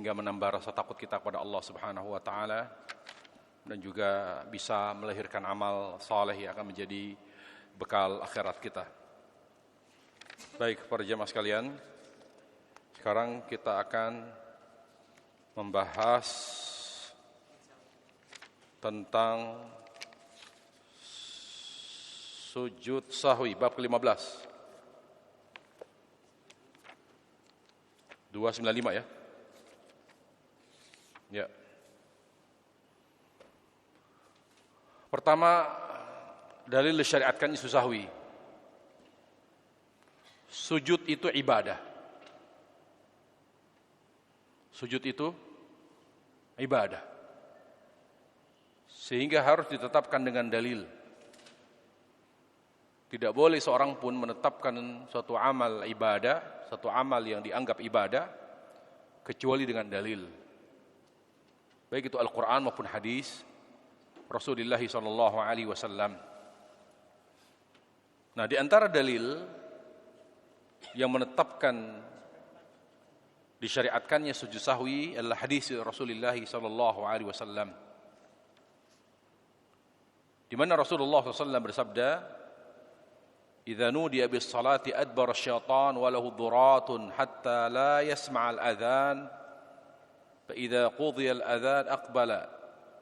sehingga menambah rasa takut kita kepada Allah Subhanahu wa taala dan juga bisa melahirkan amal saleh yang akan menjadi bekal akhirat kita. Baik, para jemaah sekalian, sekarang kita akan membahas tentang sujud sahwi bab ke-15. 295 ya. Ya. Pertama, dalil disyariatkannya sujud sahwi. Sujud itu ibadah. Sujud itu ibadah. Sehingga harus ditetapkan dengan dalil. Tidak boleh seorang pun menetapkan suatu amal ibadah, satu amal yang dianggap ibadah, kecuali dengan dalil. Baik itu Al-Quran maupun hadis Rasulullah SAW. Nah, di antara dalil yang menetapkan disyariatkannya sujud sahwi adalah hadis Rasulullah SAW, di mana Rasulullah SAW bersabda, "Idza nudiya bis salati adbara asy-syaitan wa lahu duratun hatta la yasma' al-adhan, fa idza qudiya al-adhan aqbala,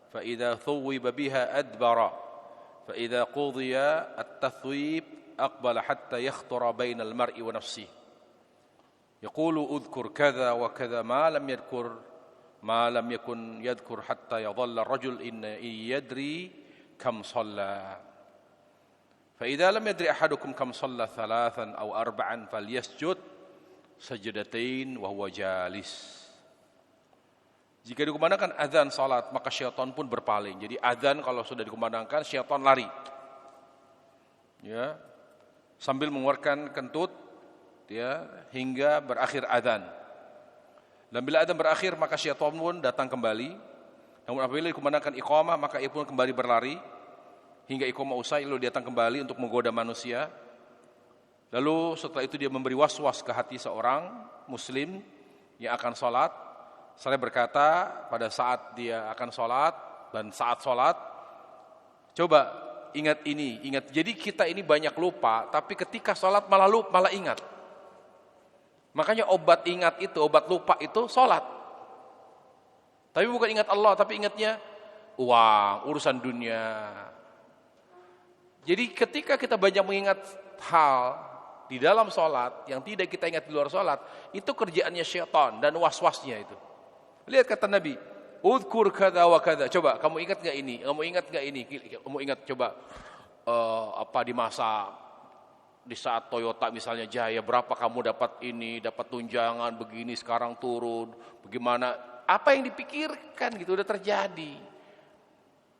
fa idza thuwiba biha adbara, fa idza qudiya at-tathwib aqbala hatta yakhtara baina al-mar'i wa nafsihi. Yaqulu udhkur kadza wa kadza ma lam yakun yadhkur hatta yadhalla ar-rajul in yadri kam shalla. فإذا لم يدري أحدكم كم صلى ثلاثا أو أربعا فليسجد سجدتين وهو جالس." Jika dikumandangkan azan salat, maka syaitan pun berpaling. Jadi azan kalau sudah dikumandangkan, syaitan lari. Ya, sambil mengeluarkan kentut, ya, hingga berakhir azan. Dan bila azan berakhir, maka syaitan pun datang kembali. Namun apabila dikumandangkan iqamah, maka ia pun kembali berlari hingga iqamah usai, lalu dia datang kembali untuk menggoda manusia. Lalu setelah itu dia memberi was-was ke hati seorang muslim yang akan sholat. Saya berkata pada saat dia akan sholat dan saat sholat, coba ingat ini, ingat. Jadi kita ini banyak lupa, tapi ketika sholat malah ingat. Makanya obat ingat itu, obat lupa itu sholat. Tapi bukan ingat Allah, tapi ingatnya uang, urusan dunia. Jadi ketika kita banyak mengingat hal di dalam sholat yang tidak kita ingat di luar sholat, itu kerjaannya syaitan dan was-wasnya itu. Lihat kata Nabi, "Udhkur kadza wa kadza." Coba kamu ingat enggak ini? Kamu ingat enggak ini? Kamu ingat coba di saat Toyota misalnya jaya, berapa kamu dapat ini, dapat tunjangan begini, sekarang turun. Bagaimana? Apa yang dipikirkan gitu udah terjadi.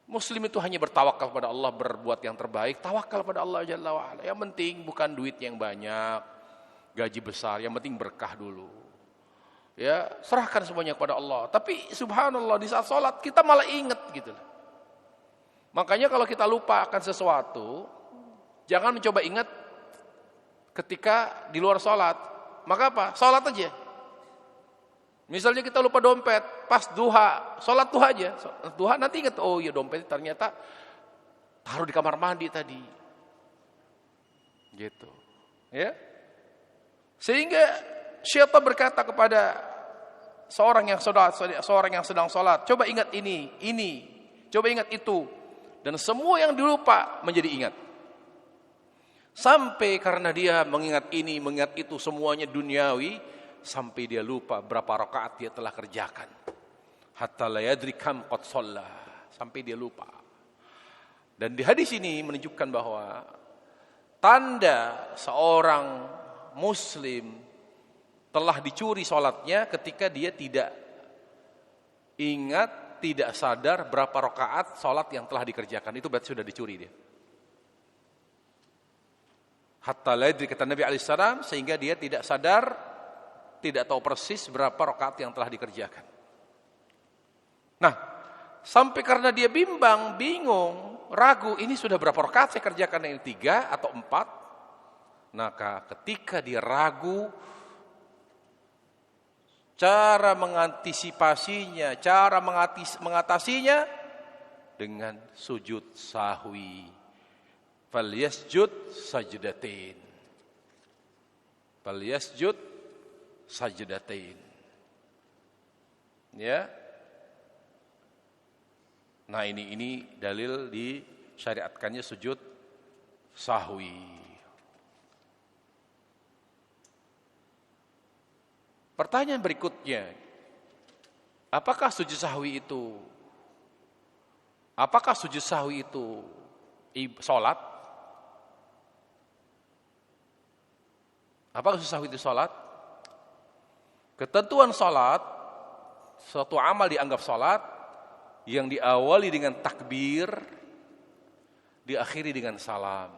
Muslim itu hanya bertawakal pada Allah, berbuat yang terbaik, tawakal pada Allah Jalla wa'ala. Yang penting bukan duit yang banyak, gaji besar, yang penting berkah dulu. Ya, serahkan semuanya kepada Allah. Tapi subhanallah di saat sholat kita malah ingat gitu. Makanya kalau kita lupa akan sesuatu, jangan mencoba ingat ketika di luar sholat. Maka apa? Sholat aja. Misalnya kita lupa dompet, pas duha, sholat duha aja. Duha nanti ingat, oh iya dompet ternyata taruh di kamar mandi tadi. Gitu. Ya. Sehingga syaitan berkata kepada seorang yang sedang sholat, coba ingat ini, coba ingat itu. Dan semua yang dilupa menjadi ingat. Sampai karena dia mengingat ini, mengingat itu, semuanya duniawi, sampai dia lupa berapa rakaat dia telah kerjakan. Hatta la yadri kam qad shalla, sampai dia lupa. Dan di hadis ini menunjukkan bahwa tanda seorang muslim telah dicuri salatnya ketika dia tidak ingat, tidak sadar berapa rakaat salat yang telah dikerjakan. Itu berarti sudah dicuri dia. Hatta la yadri, kata Nabi alaihissalam, sehingga dia tidak sadar, tidak tahu persis berapa rakaat yang telah dikerjakan. Nah, sampai karena dia bimbang, bingung, ragu, ini sudah berapa rakaat saya kerjakan, ini 3 atau 4. Maka ketika dia ragu, Cara mengantisipasinya, cara mengatasinya dengan sujud sahwi. Falyasjud sajdatain. Falyasjud sajdatain. Ya. Nah, ini dalil disyariatkannya sujud sahwi. Pertanyaan berikutnya, apakah sujud sahwi itu? Apakah sujud sahwi itu salat? Apakah sujud sahwi itu salat? Ketentuan salat, suatu amal dianggap salat yang diawali dengan takbir, diakhiri dengan salam.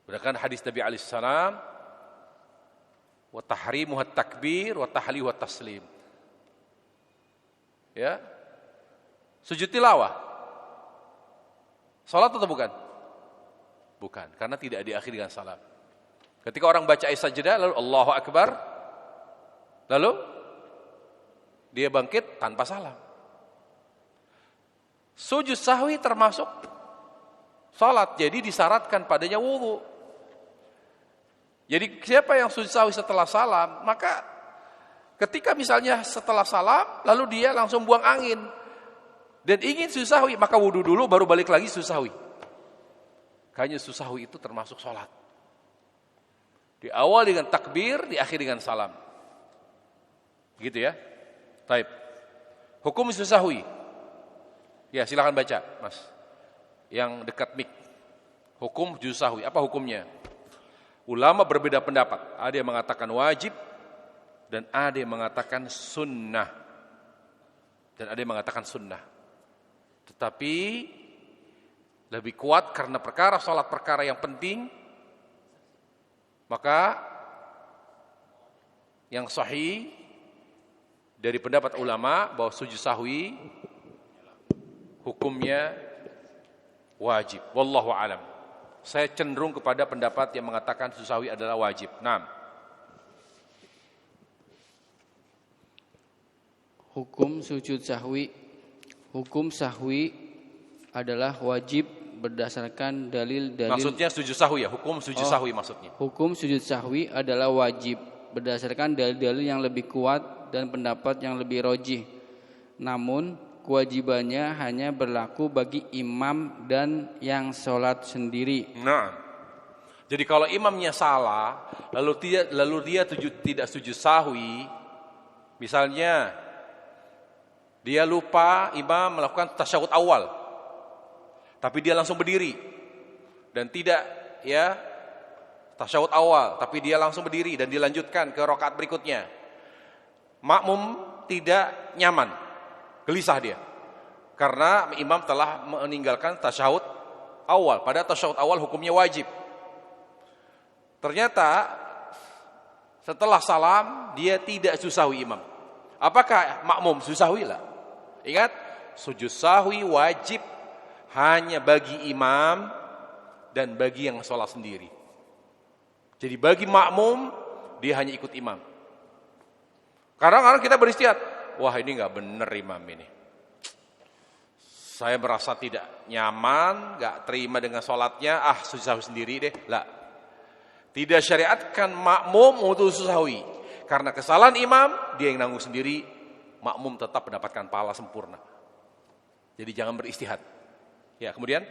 Berdasarkan hadis Nabi alaihi salam, wa tahrimuha takbir wa tahliluha taslim. Ya. Sujud tilawah. Salat atau bukan? Bukan, karena tidak diakhiri dengan salam. Ketika orang baca ayat sajdah lalu Allahu Akbar, lalu dia bangkit tanpa salam. Sujud sahwi termasuk salat, jadi disyaratkan padanya wudu. Jadi siapa yang sujud sahwi setelah salam, maka ketika misalnya setelah salam, lalu dia langsung buang angin dan ingin sujud sahwi, maka wudu dulu baru balik lagi sujud sahwi. Kayaknya sujud sahwi itu termasuk salat. Di awal dengan takbir, di akhir dengan salam. Gitu ya. Taib. Hukum sujud sahwi. Ya, silakan baca, Mas. Yang dekat mik. Hukum sujud sahwi, apa hukumnya? Ulama berbeda pendapat. Ada yang mengatakan wajib dan ada yang mengatakan sunnah. Dan ada yang mengatakan sunnah. Tetapi lebih kuat karena perkara salat perkara yang penting, maka yang sahih dari pendapat ulama bahwa sujud sahwi hukumnya wajib. Wallahu alam. Saya cenderung kepada pendapat yang mengatakan sujud sahwi adalah wajib. Naam. Hukum sujud sahwi. Hukum sahwi adalah wajib berdasarkan dalil-dalil. Maksudnya sujud sahwi ya, hukum sujud sahwi maksudnya. Hukum sujud sahwi adalah wajib berdasarkan dalil-dalil yang lebih kuat dan pendapat yang lebih rojih. Namun kewajibannya hanya berlaku bagi imam dan yang sholat sendiri. Nah, jadi kalau imamnya salah, lalu dia tidak sujud sahwi, misalnya dia lupa imam melakukan tasyahud awal, tapi dia langsung berdiri dan tidak ya tasyahud awal, tapi dia langsung berdiri dan dilanjutkan ke rakaat berikutnya. Makmum tidak nyaman, gelisah dia, karena imam telah meninggalkan tasyahud awal. Padahal tasyahud awal hukumnya wajib. Ternyata setelah salam dia tidak sujud sahwi imam. Apakah makmum sujud sahwi? Lah. Ingat, sujud sahwi wajib hanya bagi imam dan bagi yang sholat sendiri. Jadi bagi makmum dia hanya ikut imam. Kadang-kadang kita beristihad, wah ini nggak benar imam ini. Saya merasa tidak nyaman, nggak terima dengan sholatnya, sujud sahwi sendiri deh. Lah, tidak syariatkan makmum untuk sujud sahwi. Karena kesalahan imam dia yang nanggung sendiri, makmum tetap mendapatkan pahala sempurna. Jadi jangan beristihad. Ya, kemudian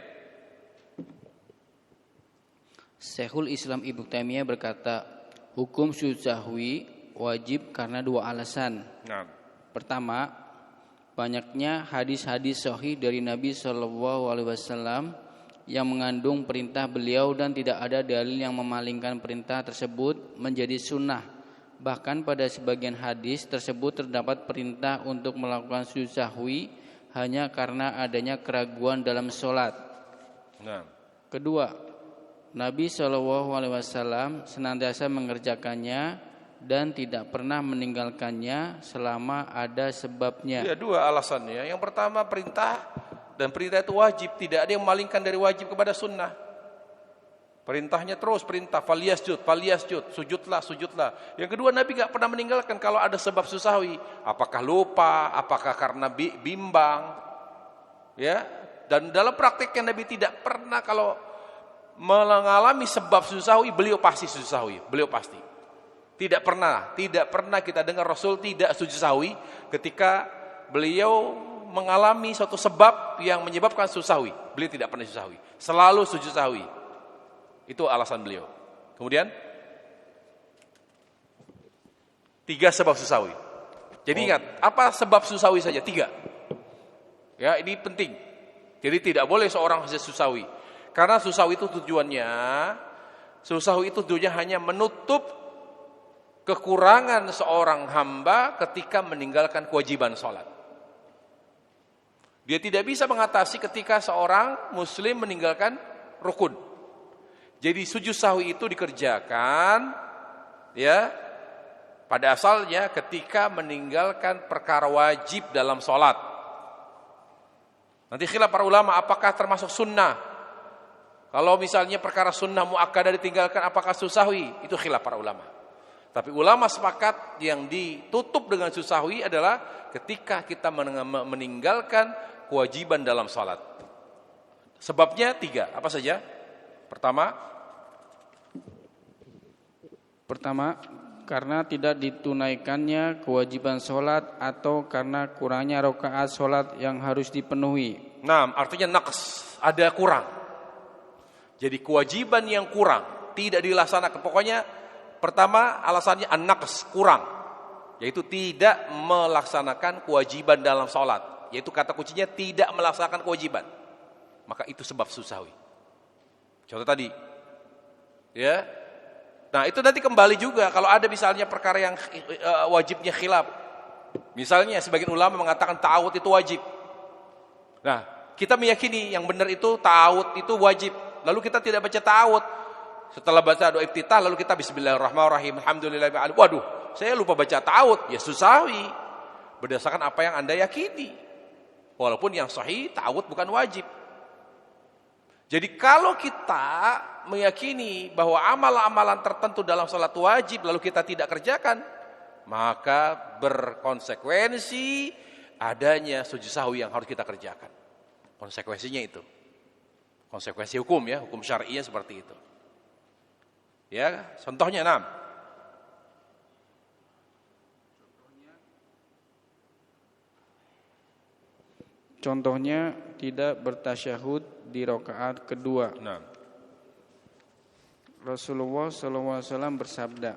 Syekhul Islam Ibnu Taimiyah berkata, hukum sujud sahwi wajib karena dua alasan. Nah. Pertama, banyaknya hadis-hadis sahih dari Nabi SAW yang mengandung perintah beliau dan tidak ada dalil yang memalingkan perintah tersebut menjadi sunnah. Bahkan pada sebagian hadis tersebut terdapat perintah untuk melakukan sujud sahwi hanya karena adanya keraguan dalam sholat. Nah. Kedua, Nabi SAW senantiasa mengerjakannya dan tidak pernah meninggalkannya selama ada sebabnya. Ya, dua alasannya. Yang pertama perintah, dan perintah itu wajib. Tidak ada yang memalingkan dari wajib kepada sunnah. Perintahnya terus perintah, falyasjud, sujudlah, sujudlah. Yang kedua, Nabi enggak pernah meninggalkan kalau ada sebab susahwi, apakah lupa, apakah karena bimbang. Ya. Dan dalam prakteknya Nabi tidak pernah kalau mengalami sebab susahwi, beliau pasti susahwi, beliau pasti. Tidak pernah kita dengar Rasul tidak sujud sahwi ketika beliau mengalami suatu sebab yang menyebabkan susahwi. Beliau tidak pernah susahwi, selalu sujud sahwi. Itu alasan beliau. Kemudian 3 sebab susahwi. Jadi ingat, apa sebab susahwi saja? 3. Ya, ini penting. Jadi tidak boleh seorang saja susahwi. Karena susahwi itu tujuannya hanya menutup kekurangan seorang hamba ketika meninggalkan kewajiban sholat. Dia tidak bisa mengatasi ketika seorang muslim meninggalkan rukun. Jadi sujud sahwi itu dikerjakan ya pada asalnya ketika meninggalkan perkara wajib dalam sholat. Nanti khilaf para ulama apakah termasuk sunnah. Kalau misalnya perkara sunnah muakkadah ditinggalkan apakah sujud sahwi? Itu khilaf para ulama. Tapi ulama sepakat yang ditutup dengan sujud sahwi adalah ketika kita meninggalkan kewajiban dalam sholat. Sebabnya 3, apa saja? Pertama, karena tidak ditunaikannya kewajiban sholat atau karena kurangnya rakaat sholat yang harus dipenuhi. Nah, artinya naqs, ada kurang. Jadi kewajiban yang kurang, tidak dilaksanakan. Pokoknya pertama alasannya an-naqs, kurang. Yaitu tidak melaksanakan kewajiban dalam sholat. Yaitu kata kuncinya tidak melaksanakan kewajiban. Maka itu sebab susahwi. Contoh tadi. Ya. Nah itu nanti kembali juga kalau ada misalnya perkara yang wajibnya khilaf. Misalnya sebagian ulama mengatakan ta'awud itu wajib. Nah kita meyakini yang benar itu ta'awud itu wajib. Lalu kita tidak baca ta'awud. Setelah baca doa iftitah lalu kita bismillahirrahmanirrahim. Alhamdulillah. Waduh saya lupa baca ta'awud. Ya susahwi. Berdasarkan apa yang Anda yakini. Walaupun yang sahih ta'awud bukan wajib. Jadi kalau kita meyakini bahwa amalan-amalan tertentu dalam salat wajib lalu kita tidak kerjakan, maka berkonsekuensi adanya sujud sahwi yang harus kita kerjakan. Konsekuensinya itu. Konsekuensi hukum ya, hukum syar'inya seperti itu. Ya, contohnya 6. Contohnya tidak bertasyahud di rakaat kedua. Nah. Rasulullah SAW bersabda,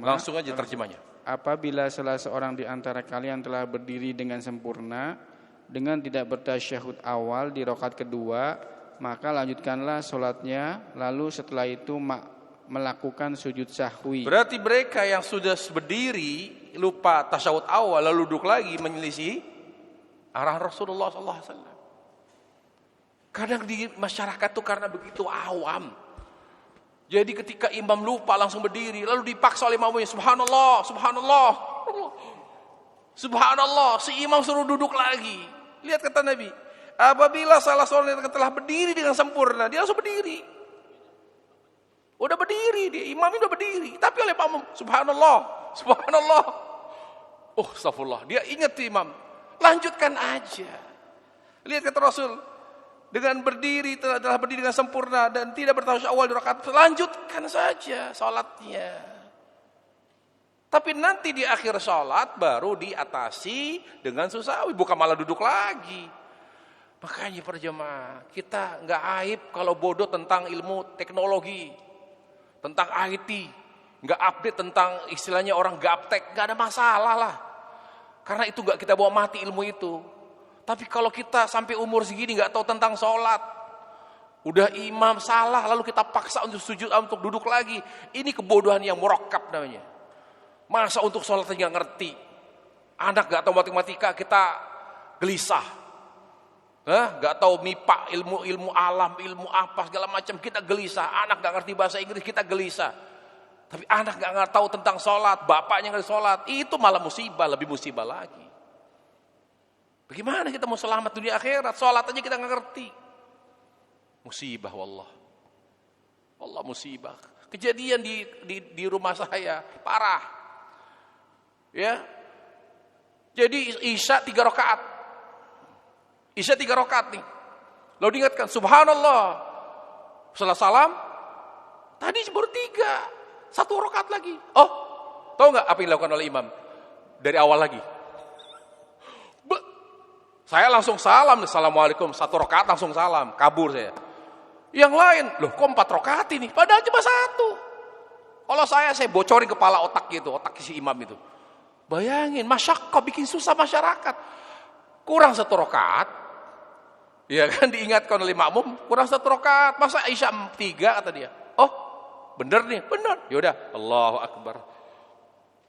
Langsung aja terjemahnya. Apabila salah seorang di antara kalian telah berdiri dengan sempurna dengan tidak bertasyahud awal di rakaat kedua, maka lanjutkanlah sholatnya, lalu setelah itu melakukan sujud sahwi. Berarti mereka yang sudah berdiri lupa tasyahud awal lalu duduk lagi menyelisih arahan Rasulullah SAW. Kadang di masyarakat tuh karena begitu awam. Jadi ketika imam lupa langsung berdiri lalu dipaksa oleh imamnya subhanallah, subhanallah. Subhanallah, si imam suruh duduk lagi. Lihat kata Nabi, apabila salah seorang telah berdiri dengan sempurna, dia langsung berdiri. Udah berdiri, dia imam udah berdiri, tapi oleh makmum subhanallah, subhanallah. Oh, astagfirullah. Dia ingat imam. Lanjutkan aja. Lihat kata Rasul, dengan berdiri telah berdiri dengan sempurna dan tidak bertasyahud awal di rakaat, lanjutkan saja salatnya. Tapi nanti di akhir salat baru diatasi dengan susahwi, bukan malah duduk lagi. Makanya para jemaah, kita enggak aib kalau bodoh tentang ilmu teknologi, tentang IT, enggak update tentang istilahnya orang gaptek, enggak ada masalah lah. Karena itu enggak kita bawa mati ilmu itu. Tapi kalau kita sampai umur segini nggak tahu tentang sholat, udah imam salah lalu kita paksa untuk sujud untuk duduk lagi, ini kebodohan yang murakkab namanya. Masa untuk sholat nggak ngerti, anak nggak tahu matematika kita gelisah, nggak tahu MIPA, ilmu alam, ilmu apa segala macam kita gelisah. Anak nggak ngerti bahasa Inggris kita gelisah. Tapi anak nggak tahu tentang sholat, bapaknya nggak sholat, itu malah musibah, lebih musibah lagi. Bagaimana kita mau selamat dunia akhirat? Sholat aja kita nggak ngerti. Musibah wallah. Allah musibah. Kejadian di rumah saya parah. Ya. Jadi Isya 3 rakaat. Isya 3 rakaat nih. Lalu diingatkan, subhanallah. Setelah salam, tadi baru 3. 1 rakaat lagi. Oh, tahu nggak apa yang dilakukan oleh imam? Dari awal lagi. Saya langsung salam, assalamualaikum, 1 rakaat langsung salam, kabur saya. Yang lain, loh kok 4 rakaat ini? Padahal cuma 1. Kalau saya bocorin kepala otak gitu, otak si imam itu. Bayangin, masyaqqah bikin susah masyarakat. Kurang 1 rakaat, ya kan diingatkan oleh makmum, kurang 1 rakaat, masa Isya 3 kata dia. Oh, bener nih, bener. Yaudah, Allahu Akbar.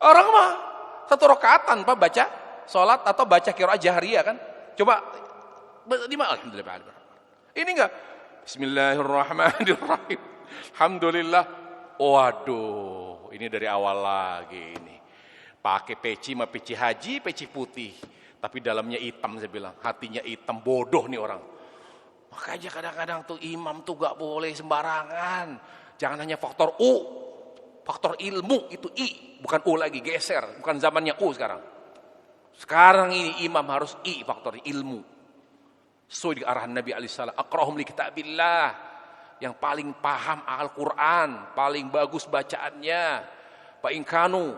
Orang mah 1 rakaat tanpa baca sholat atau baca qiraat jahriyah kan? Coba alhamdulillah. Ini enggak bismillahirrahmanirrahim. Alhamdulillah. Waduh, ini dari awal lagi ini. Pakai peci mah peci haji, peci putih, tapi dalamnya hitam saya bilang. Hatinya hitam, bodoh nih orang. Makanya kadang-kadang tuh imam tuh gak boleh sembarangan. Jangan hanya faktor U. Faktor ilmu itu I, bukan U lagi, geser, bukan zamannya U sekarang. Sekarang ini imam harus I faktor ilmu. Sesuai di arahan Nabi alaihissalam, aqrahum li kitabillah, yang paling paham Al-Qur'an, paling bagus bacaannya. Fa in kanu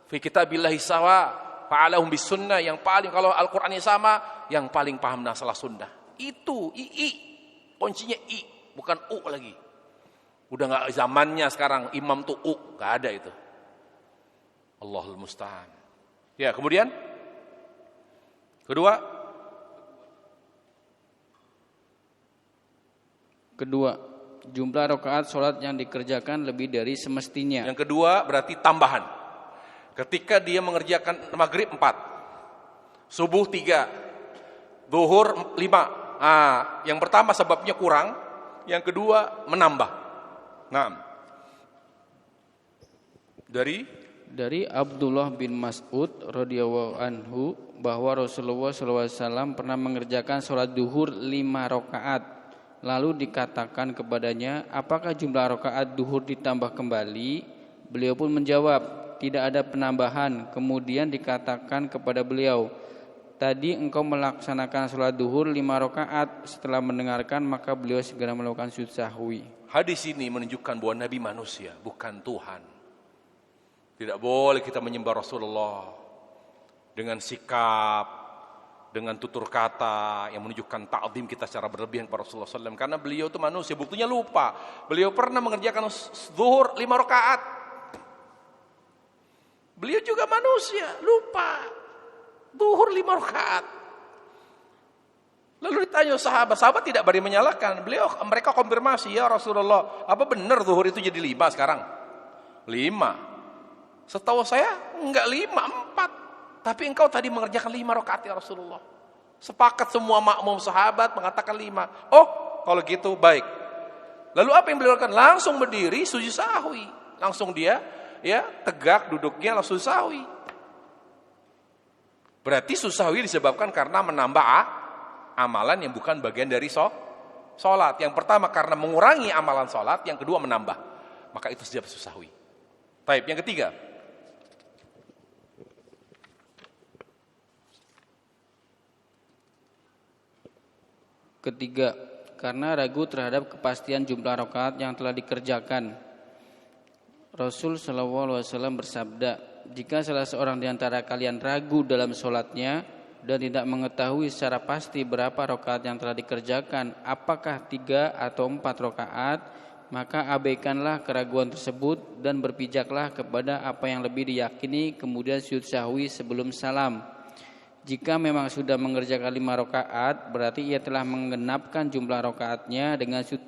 fi kitabillahi sawa, fa'alahum bis sunnah, yang paling kalau Al-Qur'annya sama, yang paling paham masalah sunnah. Itu I. Kuncinya I, bukan U lagi. Udah enggak zamannya sekarang imam tuh U, enggak ada itu. Allahul musta'an. Ya, kemudian Kedua, jumlah rakaat sholat yang dikerjakan lebih dari semestinya. Yang kedua berarti tambahan. Ketika dia mengerjakan maghrib 4, subuh 3, zuhur 5. Yang pertama sebabnya kurang, yang kedua menambah. Nah, dari Abdullah bin Mas'ud radhiyallahu anhu bahwa Rasulullah SAW pernah mengerjakan sholat duhur 5 rakaat. Lalu dikatakan kepadanya, apakah jumlah rakaat duhur ditambah kembali? Beliau pun menjawab, tidak ada penambahan. Kemudian dikatakan kepada beliau, tadi engkau melaksanakan sholat duhur 5 rakaat. Setelah mendengarkan maka beliau segera melakukan sujud sahwi. Hadis ini menunjukkan bahwa Nabi manusia, bukan Tuhan. Tidak boleh kita menyembah Rasulullah dengan sikap, dengan tutur kata yang menunjukkan ta'zim kita secara berlebihan kepada Rasulullah SAW. Karena beliau itu manusia, buktinya lupa. Beliau pernah mengerjakan zuhur 5 rakaat. Beliau juga manusia, lupa. Zuhur 5 rakaat. Lalu ditanya sahabat tidak beri menyalahkan. Mereka konfirmasi, ya Rasulullah, apa benar zuhur itu jadi 5 sekarang? 5. Setahu saya enggak 5, 4. Tapi engkau tadi mengerjakan 5 rakaat ya Rasulullah. Sepakat semua makmum sahabat mengatakan 5. Oh, kalau gitu baik. Lalu apa yang beliau lakukan? Langsung berdiri sujud sahwi. Langsung dia tegak duduknya langsung sujud sahwi. Berarti sujud sahwi disebabkan karena menambah amalan yang bukan bagian dari sholat. Yang pertama karena mengurangi amalan sholat, yang kedua menambah. Maka itu sujud sahwi. Baik, yang ketiga. Ketiga, karena ragu terhadap kepastian jumlah rakaat yang telah dikerjakan. Rasul SAW bersabda, jika salah seorang di antara kalian ragu dalam sholatnya dan tidak mengetahui secara pasti berapa rakaat yang telah dikerjakan, apakah 3 atau 4 rakaat, maka abaikanlah keraguan tersebut dan berpijaklah kepada apa yang lebih diyakini, kemudian sujud sahwi sebelum salam. Jika memang sudah mengerjakan 5 rakaat, berarti ia telah menggenapkan jumlah rakaatnya dengan sujud.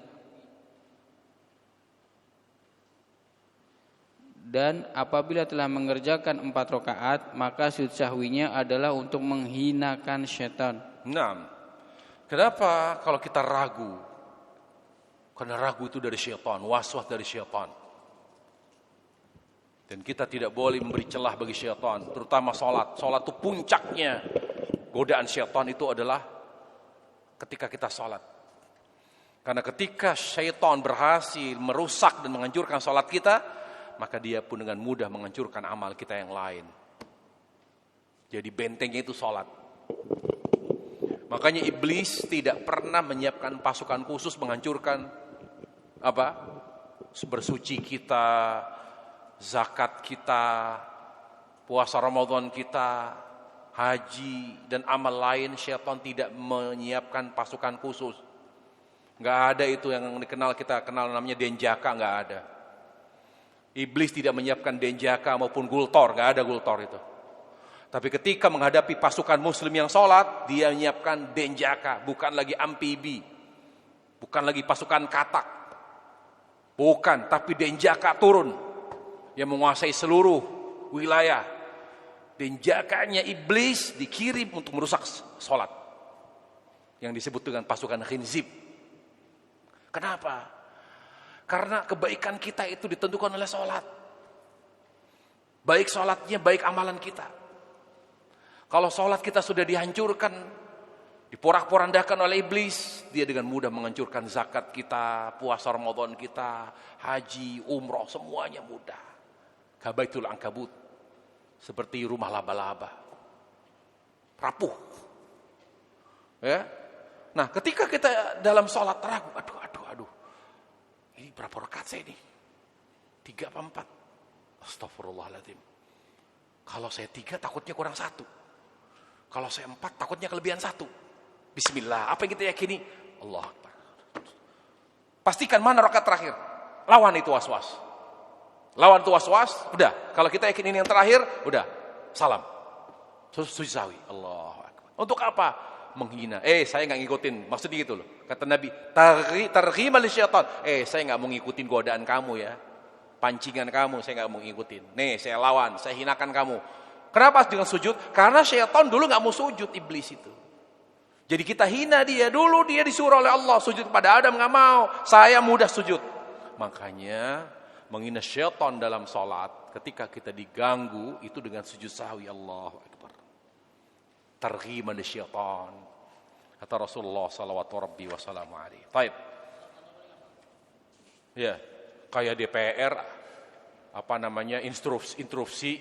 Dan apabila telah mengerjakan 4 rakaat, maka sujud sahwinya adalah untuk menghinakan syaitan. Nah, kenapa kalau kita ragu? Karena ragu itu dari syaitan, waswas dari syaitan. Dan kita tidak boleh memberi celah bagi syaitan, terutama sholat. Sholat itu puncaknya. godaan syaitan itu adalah ketika kita sholat. Karena ketika syaitan berhasil merusak dan menghancurkan sholat kita, maka dia pun dengan mudah menghancurkan amal kita yang lain. Jadi bentengnya itu sholat. Makanya iblis tidak pernah menyiapkan pasukan khusus menghancurkan bersuci kita, zakat kita, puasa Ramadan kita, haji dan amal lain. Syaitan tidak menyiapkan pasukan khusus. Nggak ada itu yang kita kenal namanya denjaka, nggak ada. Iblis tidak menyiapkan denjaka maupun gultor, nggak ada gultor itu. Tapi ketika menghadapi pasukan muslim yang sholat, dia menyiapkan denjaka, bukan lagi amfibi, bukan lagi pasukan katak, bukan, tapi denjaka turun yang menguasai seluruh wilayah. Denjakanya iblis dikirim untuk merusak sholat, yang disebut dengan pasukan khinzib. Kenapa? Karena kebaikan kita itu ditentukan oleh sholat. Baik sholatnya, baik amalan kita. Kalau sholat kita sudah dihancurkan, diporak-porandakan oleh iblis, dia dengan mudah menghancurkan zakat kita, puasa Ramadan kita, haji, umroh, semuanya mudah. Kabaitul Ankabut, seperti rumah laba-laba, rapuh. Ya. Nah, ketika kita dalam sholat ragu, aduh, ini berapa rakaat saya ini? 3 apa 4? Astagfirullahaladzim. Kalau saya 3 takutnya kurang 1. Kalau saya 4 takutnya kelebihan 1. Bismillah. Apa yang kita yakini? Allah Akbar. Pastikan mana rakaat terakhir. Lawan itu was-was. Lawan itu was-was, udah. Kalau kita yakin ini yang terakhir, udah. Salam. Sujud sahwi. Allah Akbar. Untuk apa? Menghina. Saya nggak ngikutin. Maksudnya gitu loh. Kata Nabi, targhima lisyaitan. Saya nggak mau ngikutin godaan kamu ya. Pancingan kamu saya nggak mau ngikutin. Nih, saya lawan, saya hinakan kamu. Kenapa dengan sujud? Karena syaitan dulu nggak mau sujud, iblis itu. Jadi kita hina dia. Dulu dia disuruh oleh Allah sujud kepada Adam, nggak mau. Saya mudah sujud. Makanya menghina syaitan dalam sholat ketika kita diganggu itu dengan sujud sahwi. Allahu Akbar. Targhiman lisyaitan, kata Rasulullah sallallahu rabbi wa salamu alaihi. Baik. Ya, kayak DPR instruksi.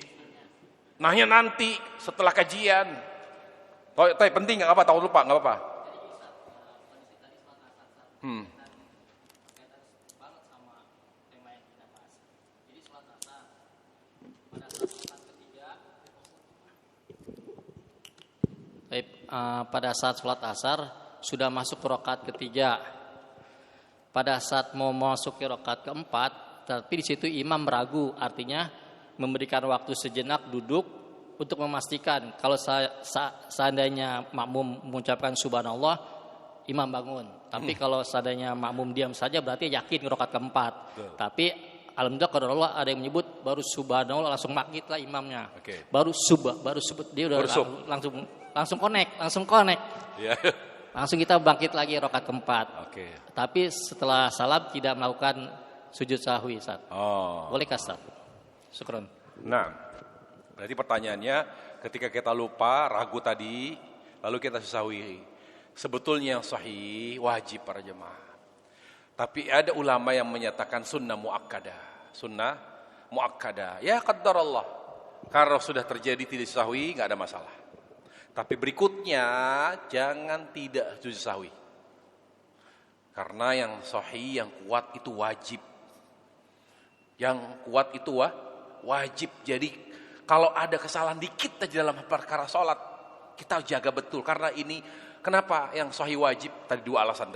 Nahnya nanti setelah kajian. Tapi penting enggak apa, tahu lupa enggak apa. Pada saat sholat asar sudah masuk ke rakaat ketiga. Pada saat mau masuk ke rakaat keempat, tapi di situ imam ragu, artinya memberikan waktu sejenak duduk untuk memastikan. Kalau seandainya makmum mengucapkan subhanallah, imam bangun. Tapi kalau seandainya makmum diam saja, berarti yakin rakaat keempat. Tapi alhamdulillah kalau Allah ada yang menyebut baru subhanallah langsung bangkit lah imamnya. Okay. Baru sebut dia udah langsung connect. Yeah. Langsung kita bangkit lagi rakaat keempat. Okay. Tapi setelah salam tidak melakukan sujud sahwi, Ustaz. Bolehkah, Ustaz? Syukron. Nah, berarti pertanyaannya ketika kita lupa, ragu tadi, lalu kita sahwi. Sebetulnya yang sahih wajib para jemaah. Tapi ada ulama yang menyatakan sunnah muakkadah. Ya qaddarallah. Karena sudah terjadi tidak sahwi, enggak ada masalah. Tapi berikutnya jangan tidak sujud sahwi. Karena yang sahih, yang kuat itu wajib. Yang kuat itu wajib. Jadi kalau ada kesalahan dikit aja dalam perkara sholat, kita jaga betul. Karena ini, kenapa yang sahih wajib? Tadi dua alasan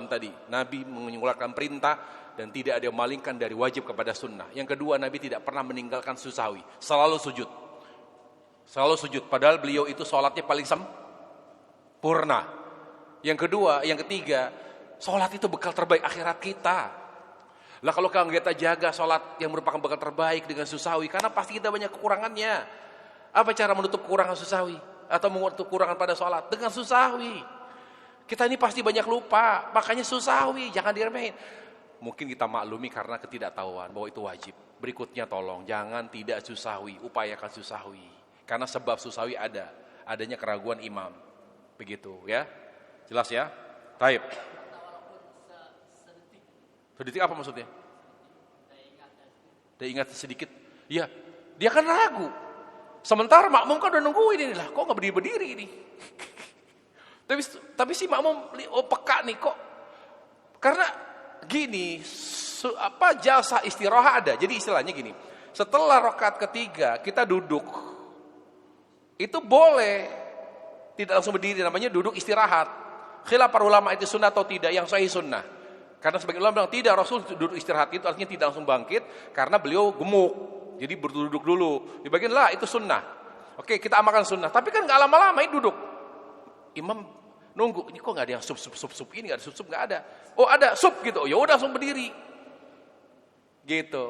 tadi. Nabi mengeluarkan perintah dan tidak ada yang memalingkan dari wajib kepada sunnah. Yang kedua, Nabi tidak pernah meninggalkan sujud sahwi. Selalu sujud. Padahal beliau itu sholatnya paling sempurna. Yang kedua, yang ketiga, sholat itu bekal terbaik akhirat kita. Lah kalau kita jaga sholat yang merupakan bekal terbaik dengan sujud sahwi, karena pasti kita banyak kekurangannya. Apa cara menutup kekurangan sujud sahwi? Atau menutup kekurangan pada sholat? Dengan sujud sahwi. Kita ini pasti banyak lupa, makanya sujud sahwi, jangan diremehin. Mungkin kita maklumi karena ketidaktahuan bahwa itu wajib. Berikutnya tolong, jangan tidak sujud sahwi, upayakan sujud sahwi. Karena sebab sujud sahwi ada adanya keraguan imam. Begitu ya. Jelas ya? Taib. Sedetik apa maksudnya? Dia ingat sedikit. Ya, dia kan ragu. Sementara makmum kan udah nungguin ini lah. Kok nggak berdiri ini? Tapi si makmum peka nih kok. Karena gini, jasa istirahat ada. Jadi istilahnya gini. Setelah rakaat ketiga kita duduk. Itu boleh tidak langsung berdiri, namanya duduk istirahat. Khilaf para ulama itu sunnah atau tidak, yang sahih sunnah. Karena sebagian ulama bilang tidak, Rasul duduk istirahat itu artinya tidak langsung bangkit karena beliau gemuk. Jadi berduduk dulu. Di bagian lah itu sunnah. Oke, kita amalkan sunnah. Tapi kan nggak lama-lama ini duduk. Imam nunggu, ini kok nggak ada yang sup ini, nggak ada sup nggak ada. Oh ada sup gitu. Ya udah langsung berdiri. Gitu.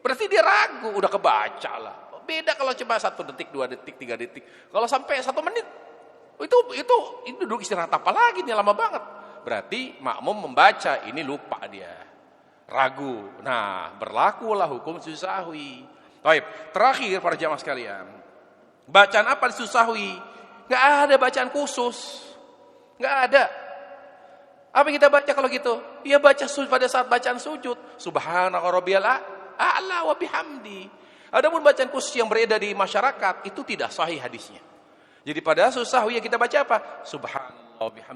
Berarti dia ragu, udah kebaca lah. Beda kalau cuma 1 detik, 2 detik, 3 detik. Kalau sampai 1 menit, itu duduk istirahat apa lagi nih, lama banget. Berarti makmum membaca, ini lupa dia. Ragu. Nah, berlakulah hukum sujud sahwi. Baik, terakhir para jamaah sekalian. Bacaan apa di sujud sahwi? Nggak ada bacaan khusus. Nggak ada. Apa yang kita baca kalau gitu? Ya baca pada saat bacaan sujud. Subhanaka rabbiyal a'la wa bihamdi. Adapun bacaan khusus yang beredar di masyarakat, itu tidak sahih hadisnya. Jadi pada sujud sahwi yang kita baca apa?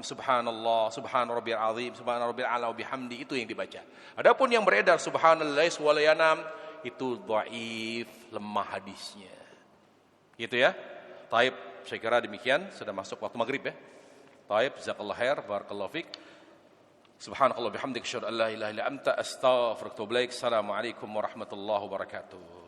Subhanallah, subhana rabbiyal azim, subhana rabbiyal a'la wa bihamdi, itu yang dibaca. Adapun yang beredar subhanallah wa la yanam, itu dhaif, lemah hadisnya. Gitu ya. Taib, saya kira demikian, sudah masuk waktu maghrib ya. Taib, jazakallahu khair, barakallahu fik. Subhanakallah bihamdika asyhadu an la ilaha illa anta astaghfiruka wa atubu ilaik. Assalamualaikum warahmatullahi wabarakatuh.